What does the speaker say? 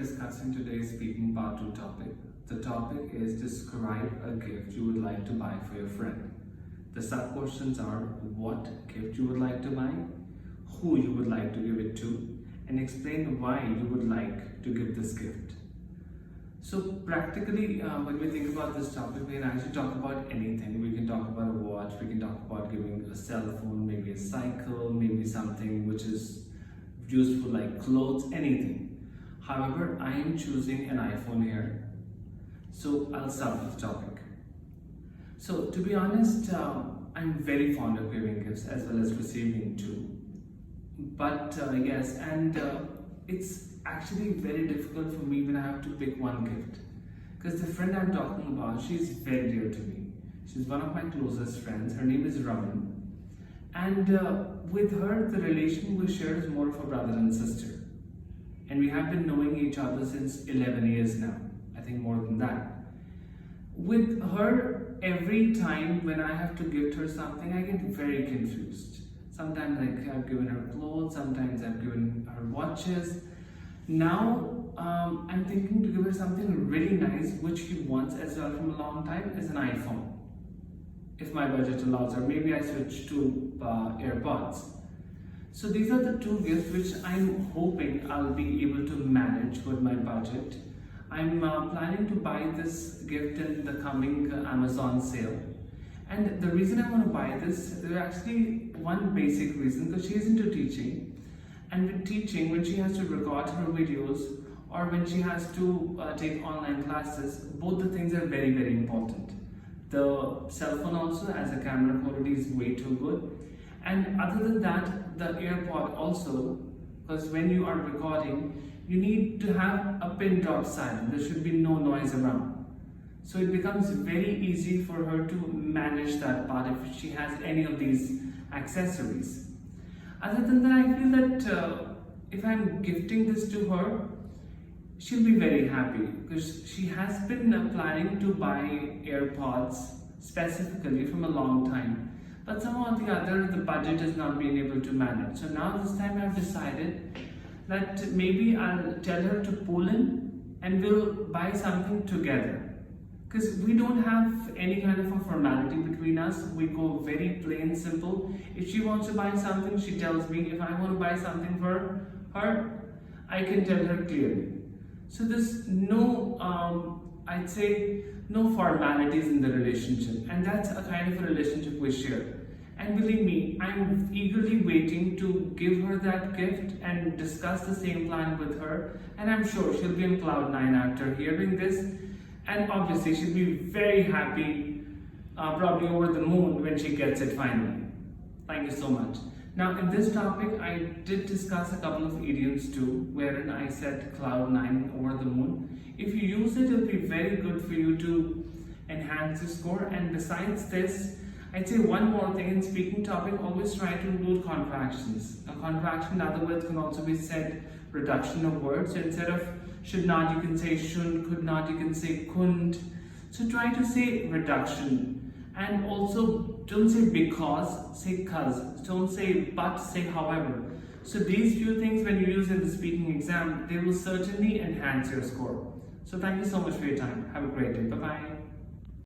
discussing today's speaking part 2 topic. The topic is describe a gift you would like to buy for your friend. The sub questions are what gift you would like to buy, who you would like to give it to, and explain why you would like to give this gift. So practically, when we think about this topic, we can actually talk about anything. We can talk about a watch, we can talk about giving a cell phone, maybe a cycle, maybe something which is useful like clothes, anything. However, I am choosing an iPhone here, so I'll start with the topic. So to be honest, I'm very fond of giving gifts as well as receiving too. But yes, and it's actually very difficult for me when I have to pick one gift. Because the friend I'm talking about, she's very dear to me. She's one of my closest friends. Her name is Raman. And with her, the relation we share is more of a brother and sister. And we have been knowing each other since 11 years now. I think more than that. With her, every time when I have to gift her something, I get very confused. Sometimes I've given her clothes, sometimes I've given her watches. Now, I'm thinking to give her something really nice, which she wants as well from a long time, is an iPhone. If my budget allows, or maybe I switch to AirPods. So these are the two gifts which I'm hoping I'll be able to manage with my budget. I'm planning to buy this gift in the coming Amazon sale. And the reason I want to buy this, there's actually one basic reason, because she's into teaching. And with teaching, when she has to record her videos or when she has to take online classes, both the things are very, very important. The cell phone also, as a camera quality, is way too good. And other than that, the AirPod also, because when you are recording, you need to have a pin drop silent. There should be no noise around. So it becomes very easy for her to manage that part if she has any of these accessories. Other than that, I feel that if I'm gifting this to her, she'll be very happy because she has been planning to buy AirPods specifically from a long time. But somehow or the other, the budget has not been able to manage. So now this time I've decided that maybe I'll tell her to pull in and we'll buy something together. Because we don't have any kind of a formality between us. We go very plain, simple. If she wants to buy something, she tells me. If I want to buy something for her, I can tell her clearly. So there's no, I'd say, no formalities in the relationship. And that's a kind of a relationship we share. And believe me, I'm eagerly waiting to give her that gift and discuss the same plan with her. And I'm sure she'll be in cloud 9 after hearing this. And obviously she'll be very happy, probably over the moon when she gets it finally. Thank you so much. Now in this topic, I did discuss a couple of idioms too, wherein I said cloud 9 over the moon. If you use it, it'll be very good for you to enhance your score. And besides this, I'd say one more thing in speaking topic, always try to include contractions. A contraction, in other words, can also be said reduction of words. So instead of should not, you can say shouldn't, could not, you can say couldn't. So try to say reduction. And also don't say because, say cause. Don't say but, say however. So these few things when you use in the speaking exam, they will certainly enhance your score. So thank you so much for your time. Have a great day. Bye-bye.